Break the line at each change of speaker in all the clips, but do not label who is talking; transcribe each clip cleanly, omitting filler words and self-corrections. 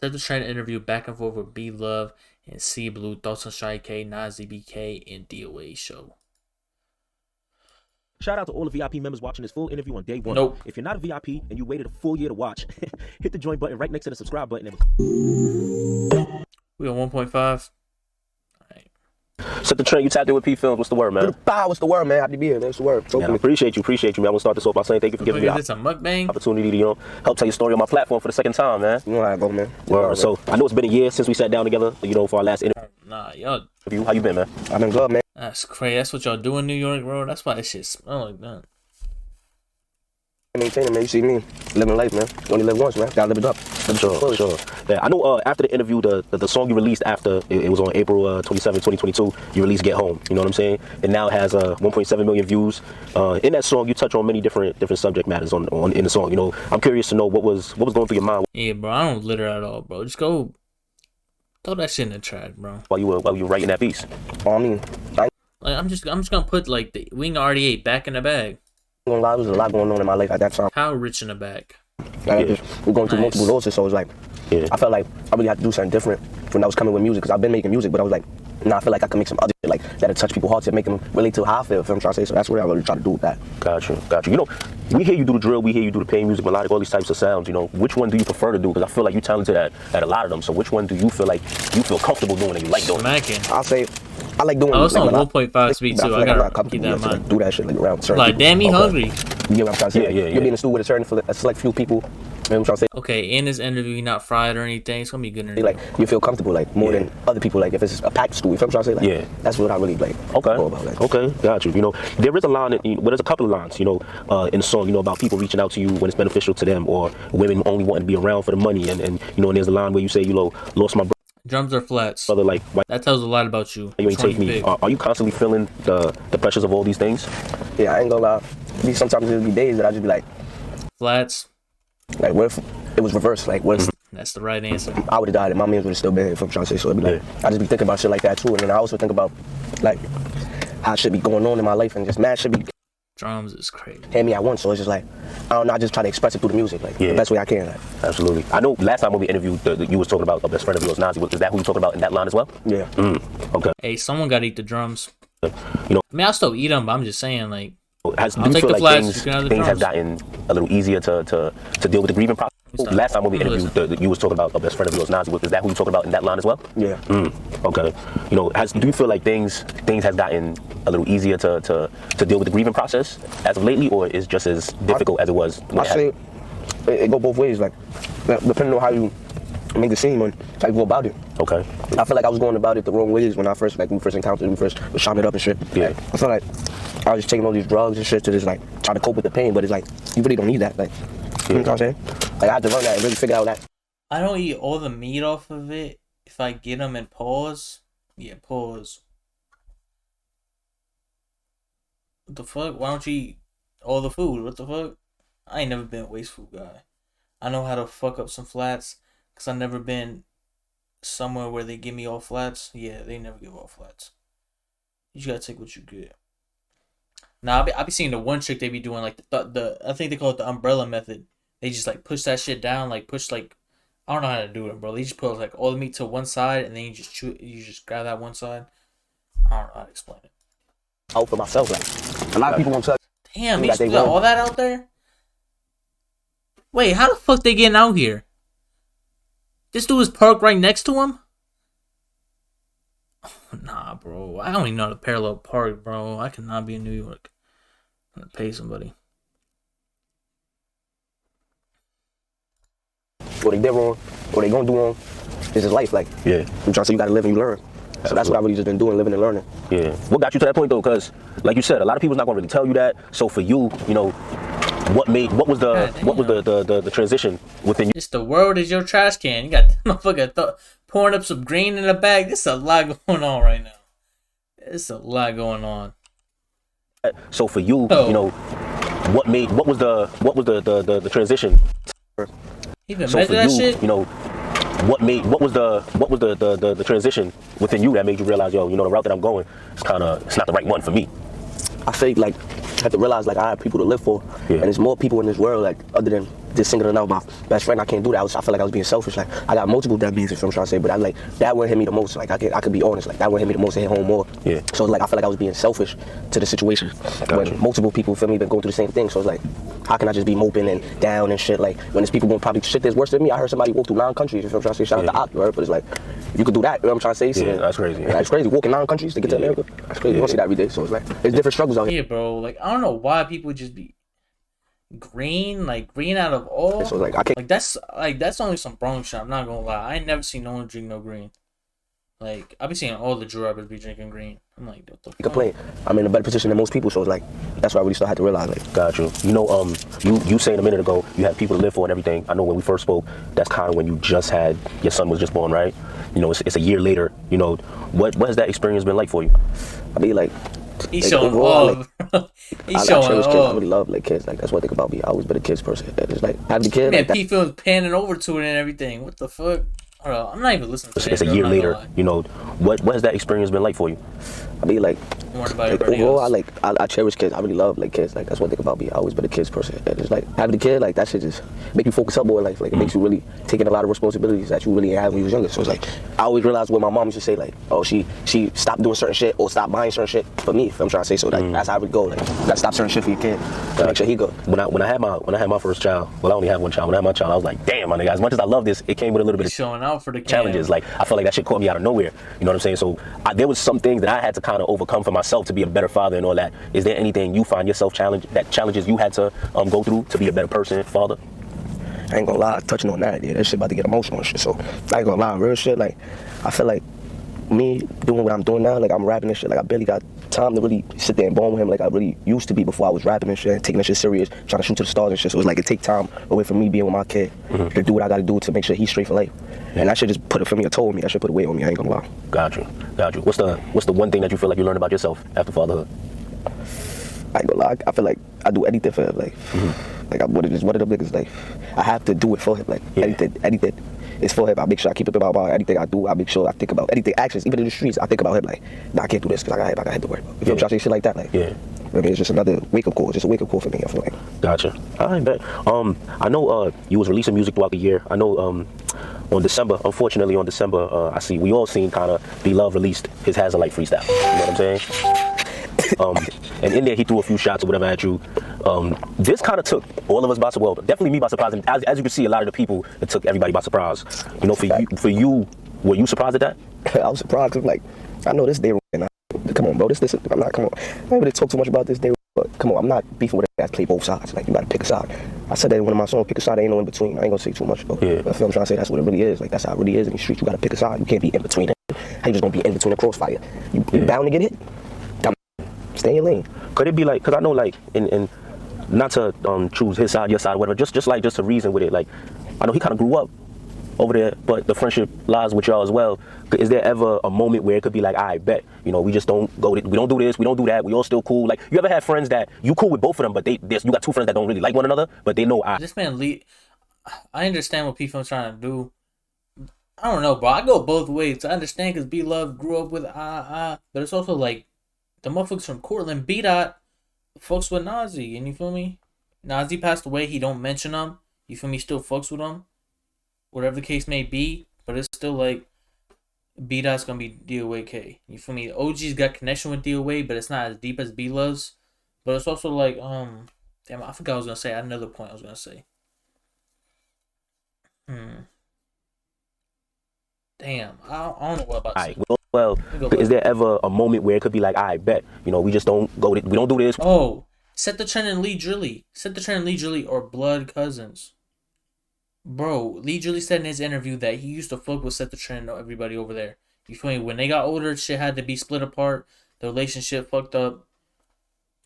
Set the Trend interview back and forth with B-Lovee and C Blue. Thoughts on Shy K, Nas BK, and DOA show.
Shout out to all the VIP members watching this full interview on day one.
Nope.
If you're not a VIP and you waited a full year to watch, hit the join button right next to the subscribe button.
We on 1.5.
Set the Trend, you tapped in with P Films. What's the word, man?
What's the word, man? Happy to be here, man. What's the word?
Man, I appreciate you, man. I'm gonna start this off by saying thank you for giving me
this a mukbang
opportunity to, help tell your story on my platform for the second time, man.
You know how I go, man.
So I know it's been a year since we sat down together, for our last interview.
Nah, y'all.
How you been, man?
I've been good, man.
That's crazy. That's what y'all do in New York, bro. That's why that shit smell like that.
Maintaining, man. You see me living life, man. You only live once, man. Gotta live it up.
Sure. Yeah, I know after the interview, the song you released after, it was on April 27, 2022, you released Get Home, you know what I'm saying? And now it has 1.7 million views. In that song, you touch on many different subject matters in the song, I'm curious to know what was going through your mind.
Yeah, bro, I don't litter at all, bro. Just go throw that shit in the trash, bro.
While you were writing that piece.
I'm just gonna put like the Wing RD8 back in the bag.
There was a lot going on in my life at that time.
How rich in the bag?
We're going through multiple losses, so it's like, I felt like I really had to do something different when I was coming with music, because I've been making music, but I was like, I feel like I can make some other shit like that'll touch people's hearts and make them relate to how I feel. I'm trying to say, so that's what I really try to do with that. Got
you. We hear you do the drill, we hear you do the pain music, melodic, all these types of sounds. Which one do you prefer to do? Because I feel like you're talented at a lot of them. So which one do you feel like you feel comfortable doing and you like doing?
Smacking.
I'll say I like doing.
Oh, it's on 1.5 speed too. I gotta keep that in mind.
Do that shit like around certain.
Like, damn, he hungry.
You get what I'm trying to say?
Yeah.
You'll be in the studio with a select few people. You know what I'm trying to say?
Okay, in this interview, he not fried or anything. It's gonna be good interview.
Like, you feel comfortable, like, more than other people, like, if it's a packed school. You feel what I'm trying to say? Like, that's what I really, like, go about. Like.
Okay, got you. There is a line, there's a couple of lines, in the song, about people reaching out to you when it's beneficial to them, or women only wanting to be around for the money, and there's a line where you say, lost my
drums are flats.
brother, like,
that tells a lot about you.
You ain't take me. Are you constantly feeling the pressures of all these things?
Yeah, I ain't gonna lie. Sometimes there'll be days that I just be like,
flats.
Like, what if it was reversed? Like, what if
that's the right answer?
I would have died and my man would have still been here, if I'm trying to say. So it'd be like, I just be thinking about shit like that too. And then I also think about, like, how shit be going on in my life, and just mad shit be.
Drums is crazy.
Hit me at once, so it's just like, I don't know, I just try to express it through the music, like, the best way I can. Like.
Absolutely. I know last time when we interviewed, you was talking about a best friend of yours, Nazi. Is that who you talking about in that line as well?
Yeah.
Okay.
Hey, someone gotta eat the drums. I mean, I'll still eat them, but I'm just saying, like,
do you feel like things have gotten a little easier to deal with the grieving process? Last time when we interviewed, you was talking about a best friend of yours, Nazi. Is that who you talking about in that line as well?
Yeah.
Okay. Do you feel like things has gotten a little easier to deal with the grieving process as of lately, or is just as difficult as it was?
I say it go both ways, like, depending on how you make the scene and how you go about it.
Okay.
I feel like I was going about it the wrong ways when we first encountered, we first was shot it up and shit.
Yeah.
Like, I feel like I was just taking all these drugs and shit to just, like, try to cope with the pain, but it's like, you really don't need that. Like, you know what I'm saying? Like, I had to learn that and really figure out that.
I don't eat all the meat off of it if I get them in pause. Yeah, pause. What the fuck? Why don't you eat all the food? What the fuck? I ain't never been a waste food guy. I know how to fuck up some flats, because I've never been somewhere where they give me all flats. Yeah, they never give all flats. You just gotta take what you get. Now, I be seeing the one trick they be doing, like, the I think they call it the umbrella method. They just, like, push that shit down, like, push, like, I don't know how to do it, bro. They just put, like, all the meat to one side, and then you just grab that one side. I don't know how to explain it.
Out for myself, like, a lot of people won't touch.
Damn, he just put all that out there? Wait, how the fuck they getting out here? This dude is parked right next to him? Oh, nah, bro. I don't even know how to parallel park, bro. I cannot be in New York. I'm gonna pay somebody.
What they did wrong, what they gonna do wrong, this is life. Like, I'm trying to say, you gotta live and you learn. So that's what I've really just been doing, living and learning.
Yeah. What got you to that point though? Because, like you said, a lot of people's not gonna really tell you that. So for you, what was the transition within you?
It's the world is your trash can. You got that motherfucker pouring up some green in the bag. There's a lot going on right now. There's a lot going on.
So for you, what was the transition?
Even measure that shit?
What was the transition within you that made you realize, the route that I'm going it's not the right one for me?
I think, like, I had to realize, like, I have people to live for, and there's more people in this world, like, other than just singling out my best friend. I can't do that. I feel like I was being selfish. Like I got multiple deadbeats, if I'm trying to say, but I like that one hit me the most. Like I could be honest. Like that one hit me the most. It hit home more.
Yeah.
So like I feel like I was being selfish to the situation.
Gotcha.
When multiple people feel me been going through the same thing. So it's like, how can I just be moping and down and shit? Like when there's people going probably shit that's worse than me. I heard somebody walk through 9 countries. If I'm trying to say, shout out to Op, right? But it's like, you could do that. You know what I'm trying to say?
Yeah, that's crazy.
That's crazy. Walking 9 countries to get to America. That's crazy. You don't see that every day. So it's like, there's different struggles out here.
Yeah, bro. Like I don't know why people just be green, like green out of all.
So like I can't.
That's only some Bronx shit. I'm not gonna lie. I ain't never seen no one drink no green. Like I be seeing all the Drew rappers be drinking green. I'm like, what the fuck?
Complain. I'm in a better position than most people, so it's like that's why I really still had to realize. Like,
Got you. You know, you saying a minute ago you had people to live for and everything. I know when we first spoke, that's kind of when you just had your son was just born, right? You know, it's a year later. You know, what has that experience been like for you?
I mean, like.
He's showing love. He's showing
cherish kids. I
love.
really love like kids. Like that's one thing about me. I always been a kids person. It's like I have the kid.
Man,
Like,
P Films panning over to it and everything. What the fuck? Hold on, I'm not even listening to it.
It's a year later. You know, what has that experience been like for you?
I mean, like overall, I cherish kids. I really love like kids. Like that's one thing about me. I always been a kids person. It's like having a kid, like that shit just make you focus up more in life. Like it makes you really taking a lot of responsibilities that you really had when you was younger. So it's like I always realized what my mom used to say, like, oh, she stopped doing certain shit or stopped buying certain shit for me. If I'm trying to say so, like that's how I would go. Like you gotta stop certain shit for your kid to make sure he good.
When I had my first child, well, I only have one child. When I had my child, I was like, damn, my nigga. As much as I love this, it came with a little bit of
showing out for the
challenges. Like I felt like that shit caught me out of nowhere. You know what I'm saying? So there was some things that I had to kind of overcome for myself to be a better father and all that. Is there anything you find yourself challenges you had to go through to be a better person, father?
I ain't gonna lie, touching on that, yeah, that shit about to get emotional and shit. So I ain't gonna lie, real shit. Like I feel like me doing what I'm doing now, like I'm rapping and shit. Like I barely got time to really sit there and bond with him like I really used to be before I was rapping and shit, and taking that shit serious, trying to shoot to the stars and shit. So it's like it take time away from me being with my kid to do what I gotta do to make sure he's straight for life. And that shit just put it for me, or told me, that shit put a weight on me. I ain't gonna lie.
Got you. What's the one thing that you feel like you learned about yourself after fatherhood?
I ain't gonna lie, I feel like I do anything for him. Like, like I'm one of them niggas. Like, I have to do it for him. Like, anything is for him. I make sure I keep it about anything I do. I make sure I think about anything, actions, even in the streets. I think about him. Like, nah, I can't do this because I got to worry about. If you're trying to say shit like that, like, I mean, it's just another wake up call. It's just a wake up call for me. I feel like.
Gotcha. I bet. I know you was releasing music throughout the year. I know on December, unfortunately on December, I see we all seen kind of B-Lovee released his Has a Light freestyle. You know what I'm saying? And in there he threw a few shots or whatever at you. This kind of took all of us by surprise. Well, definitely me by surprise. And as you can see, a lot of the people, it took everybody by surprise. You know, for you, were you surprised at that?
I was surprised because like I know this day. Come on, bro. This. I'm not. Come on. I don't really talk too much about this day. But come on, I'm not beefing with that. Play both sides. Like you gotta pick a side. I said that in one of my songs. Pick a side. Ain't no in between. I ain't gonna say too much. Though.
Yeah.
But I feel I'm trying to say that's what it really is. Like that's how it really is in the streets. You gotta pick a side. You can't be in between. How you just gonna be in between the crossfire? You bound to get hit. Stay in your lane.
Could it be like? Cause I know like in not to choose his side, your side, whatever. Just to reason with it. Like I know he kind of grew up over there, but the friendship lies with y'all as well. Is there ever a moment where it could be like, I bet, you know, we just don't go, we don't do this, we don't do that, we all still cool? Like, you ever had friends that you cool with both of them, but you got two friends that don't really like one another, but they know
This man, I understand what P-Film's trying to do. I don't know, bro. I go both ways. I understand because B-Lovee grew up with but it's also like the motherfuckers from Cortland, B-Dot, fucks with Nazi, and you feel me? Nazi passed away, he don't mention him. You feel me? Still fucks with him. Whatever the case may be, but it's still like B-Dot's gonna be DOAK. You feel me? OG's got connection with DOA, but it's not as deep as B-Love's. But it's also like, damn, I forgot what I was gonna say. I had another point I was gonna say. Damn, I don't know what about.
Alright, well, is there ever a moment where it could be like, I bet, you know, we just don't go, we don't do this.
Oh, set the trend in Lee Drilly. Set the trend in Lee Drilly or Blood Cousins. Bro, Lee Drilly said in his interview that he used to fuck with Set the Trend and everybody over there. You feel me? When they got older, shit had to be split apart. The relationship fucked up.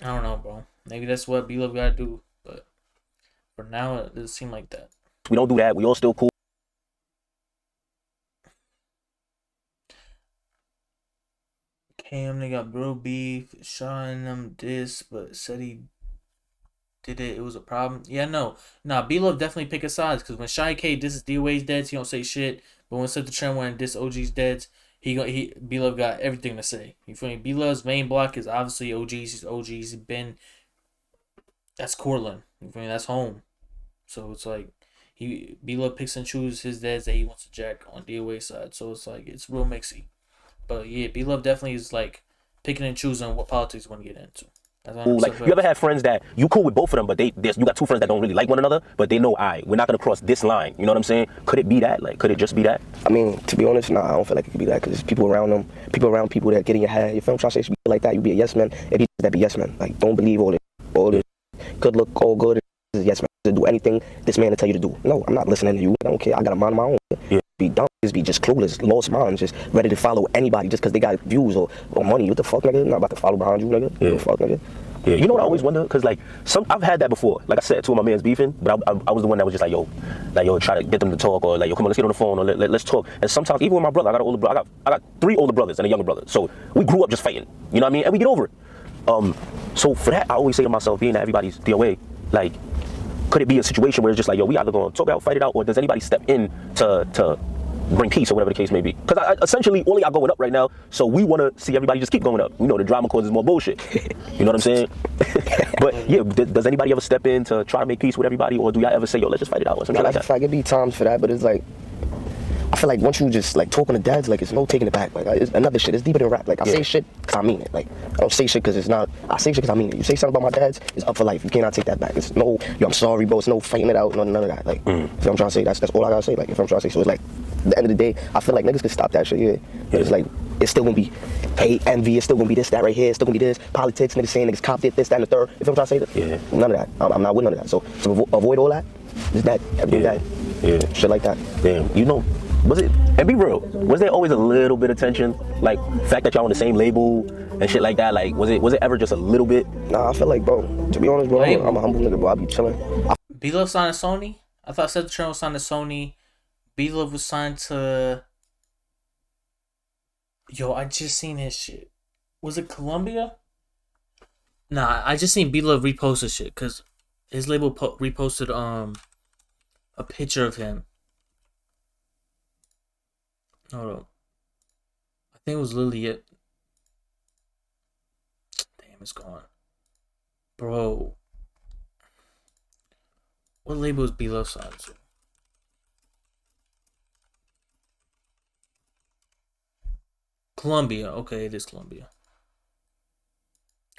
I don't know, bro. Maybe that's what B-Lovee gotta do. But for now, it doesn't seem like that.
We don't do that. We all still cool.
Cam, they got bro beef. Showing them this, but said he did it. It was a problem. Yeah, no. Nah, B-Lovee definitely pick a sides. Because when Shy K disses DOA's deads, he don't say shit. But when Set the Trend went and diss OG's deads, B-Lovee got everything to say. You feel me? B-Love's main block is obviously OG's. He's OG's been. That's Cortland. You feel me? That's home. So it's like B-Lovee picks and chooses his dads that he wants to jack on DOA side. So it's like it's real mixy. But yeah, B-Lovee definitely is like picking and choosing what politics you want to get into.
Like, you ever had friends that you cool with both of them, but you got two friends that don't really like one another, but they know, we're not gonna cross this line. You know what I'm saying? Could it be that? Like, could it just be that?
I mean, to be honest, nah, I don't feel like it could be that, because there's people around people that get in your head. You feel what I'm trying to say? Like that, you be a yes man. If you that be yes man, like don't believe all this good look, all good. Yes man, to do anything this man will tell you to do. No, I'm not listening to you. I don't care. I got a mind of my own.
Yeah.
Be dumb, just be just clueless, lost minds, just ready to follow anybody just because they got views or money. What the fuck, nigga? I'm not about to follow behind you, nigga.
Yeah.
What the fuck, nigga?
Yeah, you know what I always wonder? Because, like, I've had that before. Like I said, two of my mans beefing, but I was the one that was just like, yo, try to get them to talk, or like, yo, come on, let's get on the phone, or let's talk. And sometimes, even with my brother, I got an older brother, I got 3 older brothers and a younger brother. So we grew up just fighting, you know what I mean? And we get over it. So for that, I always say to myself, being that everybody's DOA, like, could it be a situation where it's just like, yo, we either gonna talk it out, fight it out, or does anybody step in to bring peace, or whatever the case may be? Because essentially, all y'all going up right now, so we want to see everybody just keep going up. You know, the drama causes more bullshit. You know what I'm saying? But yeah, does anybody ever step in to try to make peace with everybody, or do y'all ever say, yo, let's just fight it out, or something like that?
Like, it'd be times for that, but it's like, I feel like once you just like talking to dads, like it's no taking it back. Like it's another shit. It's deeper than rap. Like I say shit because I mean it. Like I don't say shit because it's not. I say shit because I mean it. You say something about my dads, it's up for life. You cannot take that back. It's no, yo, I'm sorry, bro. It's no fighting it out. None of that. Like if I'm trying to say, that's all I gotta say. Like if I'm trying to say, so it's like at the end of the day, I feel like niggas could stop that shit. Yeah, but it's like it's still gonna be hate, envy. It's still gonna be this, that right here. It's still gonna be this politics. Niggas saying niggas copped it, this, that, and the third. If I'm trying to say that, none of that. I'm not with none of that. So to avoid all that, is that everything that, shit like that.
Damn, you know. Was it, and be real, was there always a little bit of tension? Like, fact that y'all on the same label and shit like that, like, was it ever just a little bit?
Nah, I feel like, bro, to be honest, bro, I'm a humble nigga, bro. I be chilling.
B-Lovee signed to Sony? I thought Seth Trent was signed to Sony. B-Lovee was signed to... Yo, I just seen his shit. Was it Columbia? Nah, I just seen B-Lovee repost his shit, because his label reposted a picture of him. Hold on. I think it was Lily. Damn, it's gone. Bro. What label is B-Lovee signed to? Columbia. Okay, it is Columbia.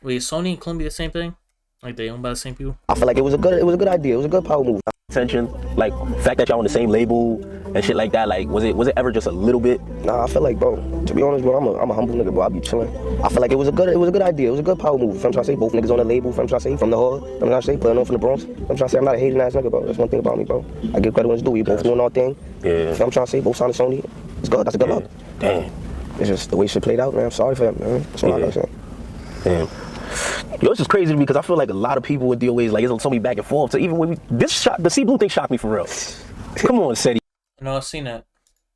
Wait, is Sony and Columbia the same thing? Like they owned by the same people?
I feel like it was a good idea. It was a good power move.
Tension, like fact that y'all on the same label and shit like that, like was it ever just a little bit?
Nah, I feel like, bro, to be honest, bro, I'm a humble nigga, bro. I be chilling. I feel like it was a good idea. It was a good power move. If I'm trying to say both niggas on the label, if I'm trying to say from the hood, if I'm trying to say putting on from the Bronx, if I'm trying to say I'm not a hating ass nigga, bro. That's one thing about me, bro. I give credit when it's due. We both doing our thing.
Yeah.
If I'm trying to say both signed to Sony, it's good. That's a good luck.
Damn.
It's just the way shit played out, man. I'm sorry for that, man. That's all I gotta say.
Damn. Yo, it's just crazy to me because I feel like a lot of people with DOAs, like, it's so many back and forth. So even when the C Blue thing shocked me for real. Come on, Seti.
No, I've seen that.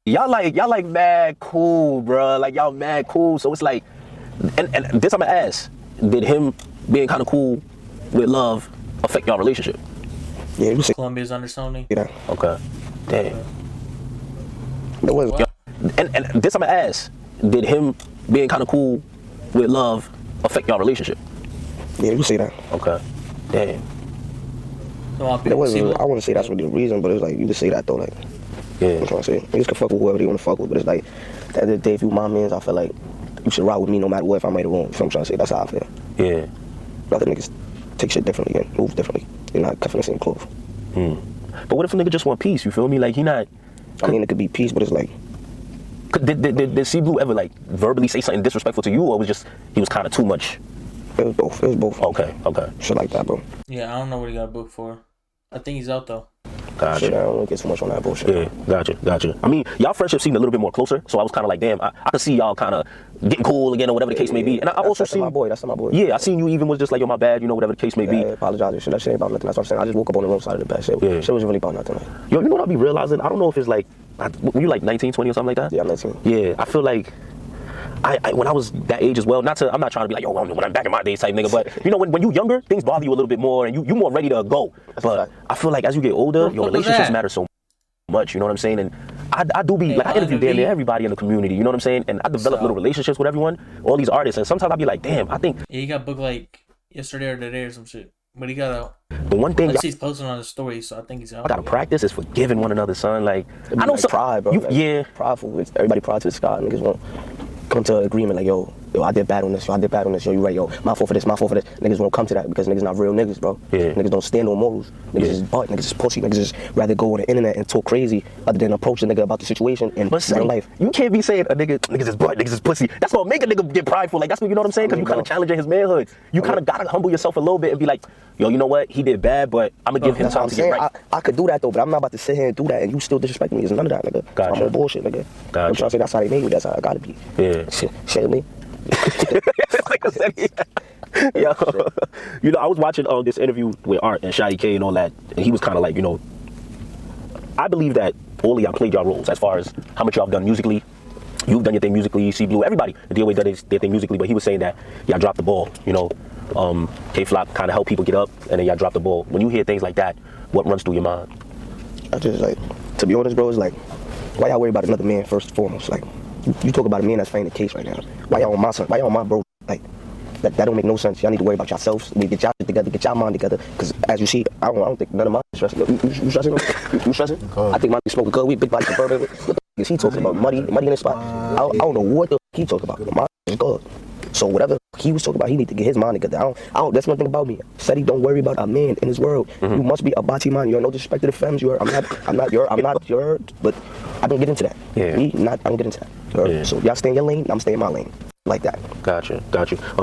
Y'all like mad cool, bro. Like y'all mad cool. So it's like, and this I'm gonna ask, did him being kind of cool with Love affect y'all relationship?
Yeah, you say
Columbia's under Sony.
Yeah.
Okay. Damn.
It was.
And this I'm gonna ask, did him being kind of cool with Love affect y'all relationship?
Yeah, you say that.
Okay. Damn.
No,
I wouldn't say that's really the reason, but it's like you could say that though, like.
Yeah.
I'm trying to say. Niggas can fuck with whoever they want to fuck with, but it's like at the end of the day, if you my mans, I feel like you should ride with me no matter what if I'm right or wrong. So I'm trying to say that's how I feel.
Yeah.
Other niggas take shit differently and move differently. You're not cuffing the same clothes.
But what if a nigga just want peace? You feel me? Like he not.
I mean, it could be peace, but it's like.
Did C Blue ever like verbally say something disrespectful to you, or was just he was kind of too much?
It was both. It was both.
Okay.
Shit like that, bro.
Yeah, I don't know what he got booked for. I think he's out though.
Gotcha.
Shit, I don't want to get too much on that bullshit.
Yeah, gotcha. I mean, y'all friendship seemed a little bit more closer, so I was kind of like, damn, I could see y'all kind of getting cool again or whatever the case may be. And I also seen
my boy. That's my boy.
Yeah, I seen you even was just like, yo, my bad, you know, whatever the case may be.
I apologize. That shit ain't about nothing. That's what I'm saying. I just woke up on the wrong side of the bed. Shit wasn't really about nothing. Like.
Yo, you know what I be realizing? I don't know if it's like, when you like 19, 20 or something like that?
Yeah, I'm 19.
Yeah, I feel like I when I was that age as well, I'm not trying to be like, yo, when I'm back in my days type nigga, but you know, when you younger, things bother you a little bit more and you more ready to go. But I feel like as you get older, your relationships matter so much, you know what I'm saying? And I do be, like, I interview damn near everybody in the community, you know what I'm saying? And I develop little relationships with everyone, all these artists, and sometimes I be like, damn, I think.
Yeah, you got booked like yesterday or today or some shit. But he got out.
But one thing
I see he's posting on his story, so I think he's out.
I gotta practice is forgiving one another, son. Like I know
like
some
pride, bro. Like,
yeah,
prideful. It's everybody pride to the sky. Niggas won't come to an agreement like, yo, I did bad on this. Yo, I did bad on this. Yo, you right. Yo, my fault for this. My fault for this. Niggas won't come to that because niggas not real niggas, bro.
Yeah.
Niggas don't stand on morals. Niggas is butt. Niggas is pussy. Niggas just rather go on the internet and talk crazy other than approach the nigga about the situation in real life.
You can't be saying a niggas is butt, niggas is pussy. That's what make a nigga get prideful. Like that's what you know what I'm saying? Because you kind of challenging his manhood. You kind of gotta humble yourself a little bit and be like, yo, you know what? He did bad, but I'm gonna give him time to get right.
I could do that though, but I'm not about to sit here and do that and you still disrespect me. It's none of that, nigga.
Gotcha.
I'm on bullshit, nigga.
Gotcha.
I'm trying to say that's how they made me. That's how I gotta be.
Yeah.
Shit me.
Yo, you know, I was watching this interview with Art and Shotty K and all that, and he was kind of like, you know, I believe that all of y'all played y'all roles as far as how much y'all have done musically. You've done your thing musically, C Blue, everybody, they always done their thing musically, but he was saying that y'all dropped the ball, you know. K-Flop kind of helped people get up, and then y'all dropped the ball. When you hear things like that, what runs through your mind?
I just like, to be honest, bro, it's like, why y'all worry about another man first and foremost? Like, you talk about a man that's fighting the case right now. Why y'all on my son? Why y'all on my bro? Like, that don't make no sense. Y'all need to worry about yourselves. Get y'all together, get y'all mind together. Because as you see, I don't think none of mine is stressing. You stressing? You stressing? I think mine be smoking good weed, big body suburban. What the is he talking about? Muddy in this spot. I don't know what the he talking about. Mine is good. So whatever he was talking about, he need to get his mind together. I don't. That's one thing about me. Said he don't worry about a man in this world. You must be a bati man. You're no disrespect to the femmes. I'm not your. But I don't get into that.
Yeah.
I don't get into that. Yeah. So y'all stay in your lane. I'm staying in my lane. Like that.
Gotcha.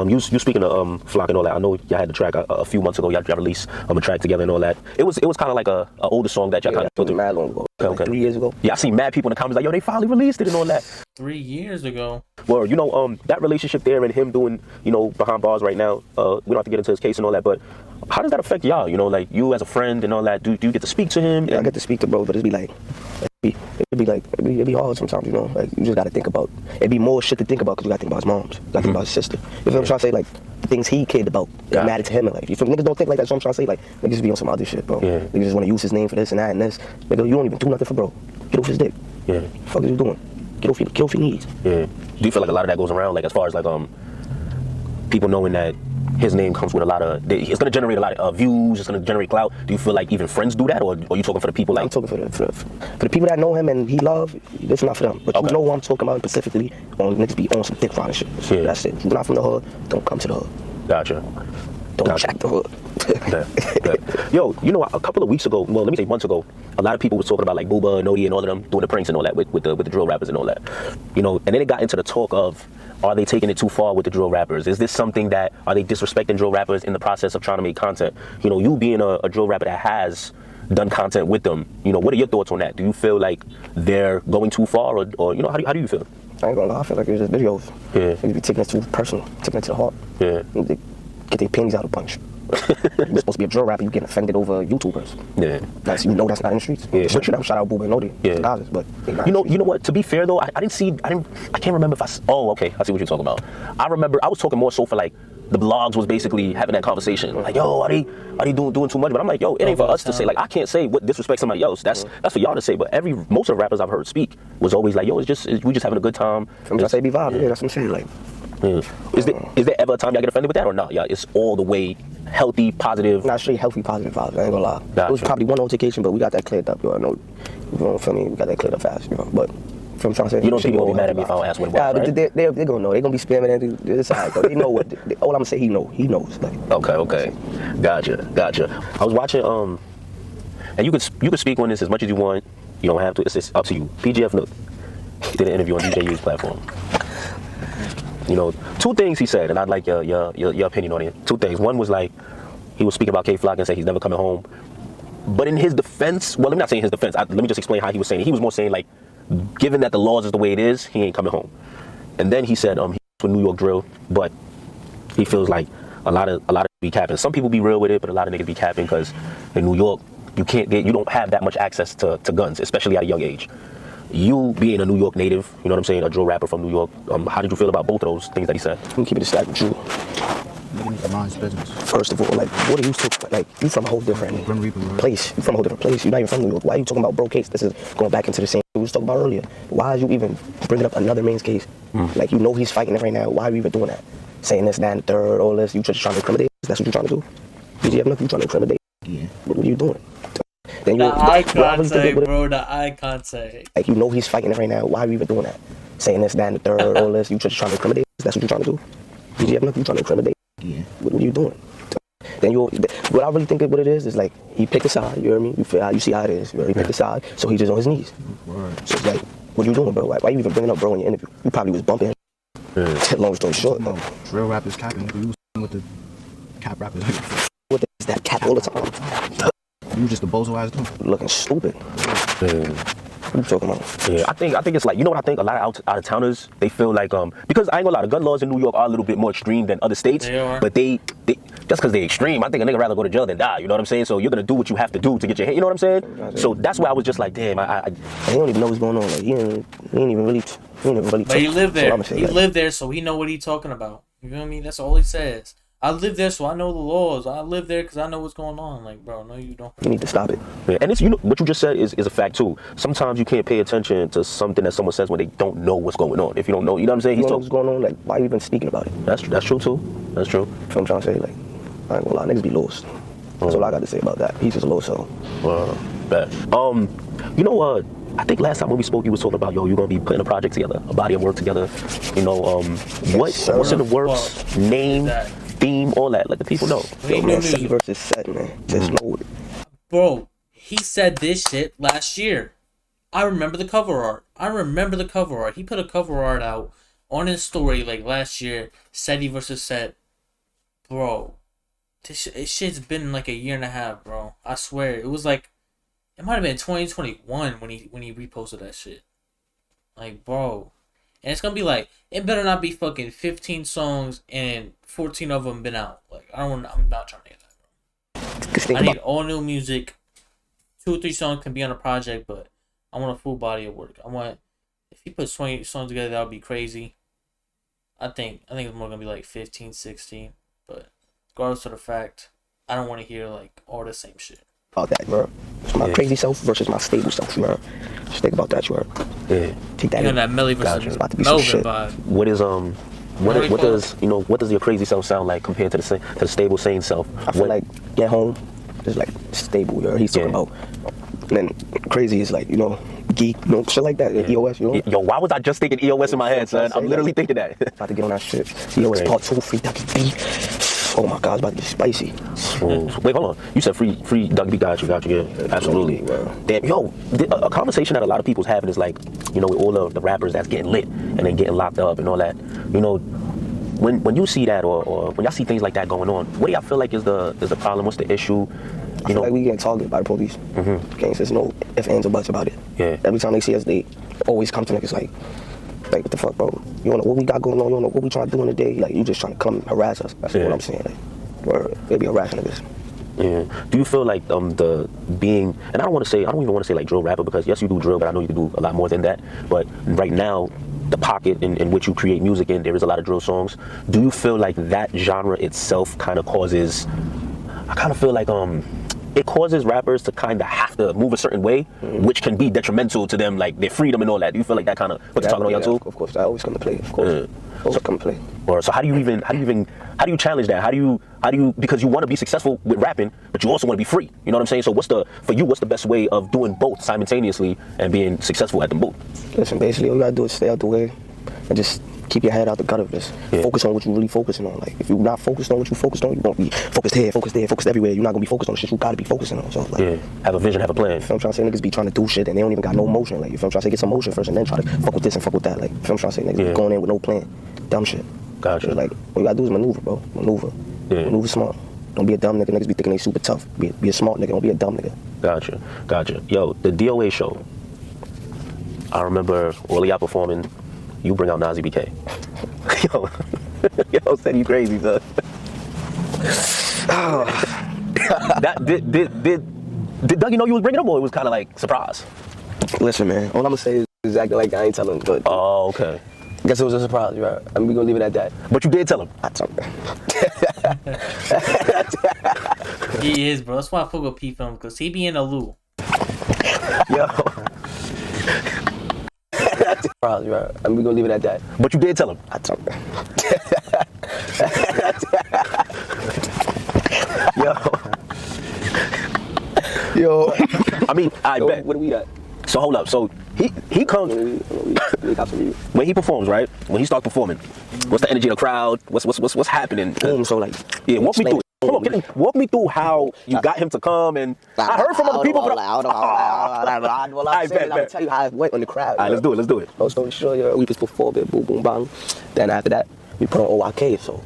You speaking of Flock and all that. I know y'all had the track a few months ago. Y'all released a track together and all that. It was kind of like a older song that y'all kind of
put mad long ago. Okay. Like 3 years ago.
Yeah, I seen mad people in the comments like, yo, they finally released it and all that.
3 years ago.
Well, you know, that relationship there and him doing, you know, behind bars right now. We don't have to get into his case and all that, but how does that affect y'all? You know, like you as a friend and all that. Do you get to speak to him?
Yeah, I get to speak to bro, but it'd be hard sometimes, you know. Like you just gotta think about. It'd be more shit to think about because you gotta think about his moms. You gotta think about his sister. You feel what I'm trying to say? Like things he cared about that mattered to him in life. You feel niggas don't think like that. So I'm trying to say like niggas be on some other shit, bro.
Yeah.
Niggas just want to use his name for this and that and this. Nigga, you don't even do nothing for bro. Get off his dick.
Yeah.
What the fuck is you doing? Get off your knees.
Yeah. Do you feel like a lot of that goes around, like as far as like people knowing that his name comes with a lot of, it's going to generate a lot of views, it's going to generate clout. Do you feel like even friends do that, or are you talking for the people? Like
I'm talking for the people that know him and he love. This is not for them. But you know what I'm talking about specifically. On niggas be on some thick riding shit. Yeah. That's it. You're not from the hood. Don't come to the hood.
Gotcha.
Don't jack the hood.
Yeah. Yo, you know, a couple of weeks ago, well, let me say months ago, a lot of people was talking about like Booba, Nodi, and all of them doing the pranks and all that with the drill rappers and all that. You know, and then it got into the talk of, are they taking it too far with the drill rappers? Is this something that, are they disrespecting drill rappers in the process of trying to make content? You know, you being a drill rapper that has done content with them, you know, what are your thoughts on that? Do you feel like they're going too far, or you know, how do you feel?
I ain't gonna lie, I feel like it's just videos.
Yeah.
They be taking it too personal, taking it to the heart.
Yeah.
They get their panties out of punch. You're supposed to be a drill rapper, you getting offended over YouTubers.
Yeah.
That's, you know that's not in the streets.
Yeah.
Switch it up, shout out Booba and Nodi.
Yeah.
Guys, but
you know what? To be fair though, I can't remember if oh, okay, I see what you're talking about. I remember I was talking more so for like the blogs was basically having that conversation. Like, yo, are they doing too much? But I'm like, yo, it ain't for us to say. Like, I can't say what disrespect somebody else. That's for y'all to say. But most of the rappers I've heard speak was always like, yo, we just having a good time.
I say be vibe. Yeah, that's what I'm saying. Like,
is there ever a time y'all get offended with that or not? Yeah, it's all the way healthy, positive.
Not straight healthy, positive vibes. I ain't gonna lie.
Gotcha.
It was probably one altercation, but we got that cleared up. You know, you feel me? We got that cleared up fast. You know, but. From trying to say,
you know, people gonna be mad at me if I don't ask what it was, right?
They're gonna know. They're gonna be spamming and this side. They know what. All I'm gonna say, he knows. Like.
Okay. Gotcha. I was watching and you could speak on this as much as you want. You don't have to. It's up to you. PGF Nook did an interview on DJU's platform. You know, two things he said, and I'd like your opinion on it. Two things. One was like he was speaking about K-Flock and said he's never coming home. But in his defense, well, let me not say in his defense. Let me just explain how he was saying it. He was more saying like, given that the laws is the way it is, he ain't coming home. And then he said he's with New York drill, but he feels like a lot of be capping. Some people be real with it, but a lot of niggas be capping because in New York you don't have that much access to guns, especially at a young age. You being a New York native, you know what I'm saying, a drill rapper from New York, how did you feel about both of those things that he said?
Let me keep it a stack with you. First of all, like, what are you talking about? Like, you from a whole different place. You from a whole different place. You're not even from New York. Why are you talking about bro case? This is going back into the same we was talking about earlier. Why are you even bringing up another man's case? Like, you know he's fighting it right now. Why are you even doing that? Saying this, that, and the third, all this. You just trying to incriminate? That's what you're trying to do? BG, look, you trying to incriminate?
Yeah.
What are you doing? Then
The
you,
eye
well, I really think
contact,
it-
bro. The eye contact.
Like, you know he's fighting it right now. Why are you even doing that? Saying this, that, and the third, all this. You just trying to incriminate? That's what you're trying to do? BG, look, you trying to incriminate?
Yeah.
What are you doing? Then you, what I really think what it is like he picked a side. You hear me? You feel how you see how it is. He picked a side, so he just on his knees.
Word.
So it's like, what are you doing, bro? Why you even bringing up bro in your interview? You probably was bumping him. Long story short,
No, drill rappers capping. You was with the cap rappers.
what the, is that cap all the time?
You just a bozo ass dude.
Looking stupid. What you talking about?
Yeah, I think it's like, you know what I think? A lot of out of towners, they feel like because I ain't gonna lie, the gun laws in New York are a little bit more extreme than other states.
They are.
But they just because they extreme, I think a nigga rather go to jail than die. You know what I'm saying? So you're gonna do what you have to do to get your head. You know what I'm saying? So that's why I was just like, damn,
He don't even know what's going on. Like he ain't even really.
But he lived there.
Say,
He
like,
lived there, so he know what he talking about. You feel me? That's all he says. I live there, so I know the laws. I live there because I know what's going on. Like, bro, no, you don't.
You need to stop it.
Yeah, and it's, you know, what you just said is a fact too. Sometimes you can't pay attention to something that someone says when they don't know what's going on. If you don't know, you know what I'm saying?
You know what's going on? Like, why are you even speaking about it?
That's true too. That's true.
That's what I'm trying to say. Like, I ain't gonna lie, niggas be lost. That's all I got to say about that. He's just a lost soul.
Bet. You know, I think last time when we spoke, you was talking about, yo, you're gonna be putting a project together, a body of work together. You know, what's in the works? Name, theme, all that. Let the people know.
Yo, man, set versus set, man. Just know it.
Bro, he said this shit last year. I remember the cover art. He put a cover art out on his story like last year. Seti versus Set. Bro, this shit's been like a year and a half, bro. I swear. It was like, it might have been 2021 when he reposted that shit. Like, bro. And it's gonna be like, it better not be fucking 15 songs and 14 of them been out. Like, I'm not trying to get that, bro. I need all new music. 2 or 3 songs can be on a project, but I want a full body of work. If he puts 20 songs together, that would be crazy. I think it's more gonna be like 15, 16. But regardless of the fact, I don't want to hear like all the same shit.
About that, bro. It's my crazy self versus my stable self, bro. Just think about that, bro.
Yeah.
Take that.
You know that Melly versus
It's about to be some
Melvin
shit.
vibe.
What does your crazy self sound like compared to the stable sane self?
I feel like get home, just like stable, you know. He's talking about. And then crazy is like, you know, geek, you know, shit like that. EOS, you know.
Yo, why was I just thinking EOS in my head, son? I'm literally thinking that.
About to get on that shit. EOS part 2, free WB. Oh my God, it's about to be spicy.
Wait, hold on. You said free WB, got you, yeah. Absolutely. Damn, yo, a conversation that a lot of people's having is like, you know, with all the rappers that's getting lit and then getting locked up and all that. You know, when you see that or when y'all see things like that going on, what do y'all feel like is the problem? What's the issue?
I feel like we getting targeted by the police. Can't say no ifs, ands, or buts about it.
Yeah.
Every time they see us, they always come to niggas like, what the fuck, bro? You don't know what we got going on. You don't know what we trying to do in the day. Like, you just trying to come harass us. That's what I'm saying. Like, they be harassing niggas.
Yeah. Do you feel like the being, and I don't even want to say like drill rapper, because yes, you do drill, but I know you can do a lot more than that. But right now, the pocket in which you create music in, there is a lot of drill songs. Do you feel like that genre itself kind of causes, I kind of feel like it causes rappers to kind of have to move a certain way, which can be detrimental to them, like their freedom and all that. Do you feel like that kind of puts talking on y'all too?
Of course, I always come to play. Of course, always come to play.
Or so how do you challenge that? How do you because you want to be successful with rapping, but you also want to be free. You know what I'm saying? So what's the best way of doing both simultaneously and being successful at them both?
Listen, basically all you gotta do is stay out the way and just keep your head out the gutter. Just focus on what you're really focusing on. Like, if you're not focused on what you're focused on, you're gonna be focused here, focused there, focused everywhere. You're not gonna be focused on the shit you gotta be focusing on. So like,
have a vision, have a plan.
You feel what I'm trying to say? Niggas be trying to do shit and they don't even got no motion. Like, you feel what I'm trying to say? Get some motion first and then try to fuck with this and fuck with that. Like, you feel what I'm trying to say? Niggas be going in with no plan. Dumb shit.
Gotcha.
So like, what you gotta do is maneuver, bro. Maneuver smart. Don't be a dumb nigga. Niggas be thinking they super tough. Be a smart nigga. Don't be a dumb nigga.
Gotcha. Yo, the DOA show. I remember all of y'all performing. You bring out Nazi BK. yo, said you crazy, son. That did Dougie know you was bringing him, or it was kind of like surprise?
Listen, man. All I'm gonna say is exactly like I ain't telling him, but.
Oh, okay.
Guess it was a surprise, right? I mean, we gonna leave it at that.
But you did tell him.
I told him.
He is, bro. That's why I fuck with P Film, because he be in a loop.
Yo. Surprise, right? I mean, we gonna leave it at that.
But you did tell him.
I told him. Yo.
I mean, I
Yo,
bet.
what do we got?
So hold up. So he comes when he performs, right? When he starts performing, what's the energy of the crowd? What's happening?
Boom. So like,
Yeah, walk me
explain
through.
it.
Hold on, walk me through how you got him to come, and I heard from other people, but
I'm tell you how it went on the crowd.
All right, let's do it. Let's do it.
Long story short, yeah, we just performed it, boom, boom, bang. Then after that, we put on OYK, so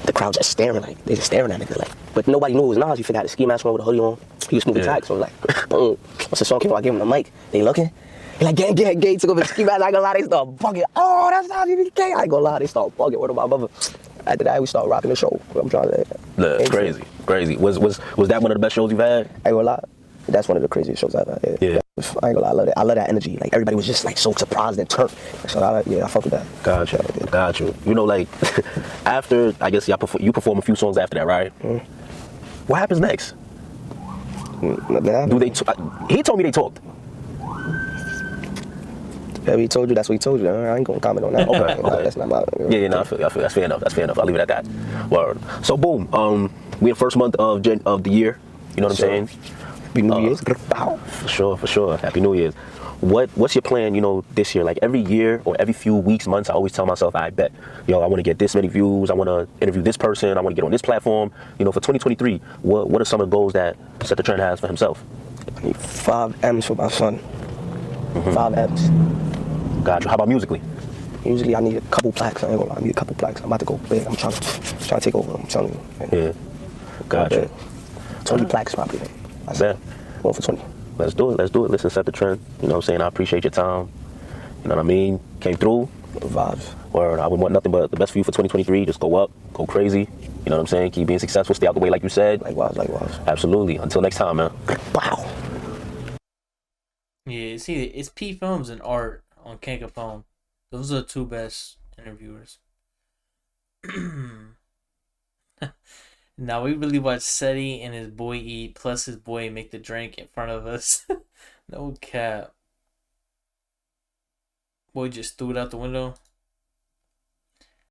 the crowd just staring, like, they just staring at nigga, like. But nobody knew it was Nas. He forgot the ski mask on with a hoodie on. He was smoothing tracks, so it was like, boom. Once the song came out, I gave him the mic. They looking. He like, gang, took over the ski mask. I ain't gonna lie, they start bugging. Oh, that's how you gang. I ain't gonna lie, they start bugging. Word of my mother. After that, we start rocking the show. I'm trying to say.
Look, crazy. Was that one of the best shows you've had?
I ain't gonna lie. That's one of the craziest shows I've had.
Yeah.
I ain't gonna lie, I love that. I love that energy. Like, everybody was just like so surprised and turned. So I fuck with that.
Got you. You know, like, after, I guess you perform a few songs after that, right? What happens next? Do they? He told me they talked.
Yeah, he told you. That's what he told you. I ain't gonna comment on that.
Okay.
That's not my.
Yeah, no, I feel that's fair enough. I'll leave it at that. Word. So boom. We in the first month of the year. You know what I'm saying?
Happy New Year's.
For sure. Happy New Year's. What's your plan, you know, this year? Like every year or every few weeks, months, I always tell myself, I bet, yo, I want to get this many views. I want to interview this person. I want to get on this platform. You know, for 2023, what are some of the goals that Set the Trend has for himself?
I need 5 M's for my son. 5 M's.
Gotcha. How about musically?
Usually I need a couple plaques. I ain't gonna lie. I need a couple plaques. I'm about to go big. I'm trying to take over. I'm telling you.
Yeah. Gotcha.
20 plaques probably.
I said.
Going for 20.
Let's do it. Listen, Set the Trend. You know what I'm saying? I appreciate your time. You know what I mean? Came through.
Vibes.
Or I would want nothing but the best for you for 2023. Just go up, go crazy. You know what I'm saying? Keep being successful. Stay out the way like you said.
Likewise.
Absolutely. Until next time, man.
Wow.
Yeah, see, it's P Films and Art on Can't Capone. Those are the 2 best interviewers. Now we really watch Seti and his boy eat, plus his boy make the drink in front of us. No cap. Boy just threw it out the window.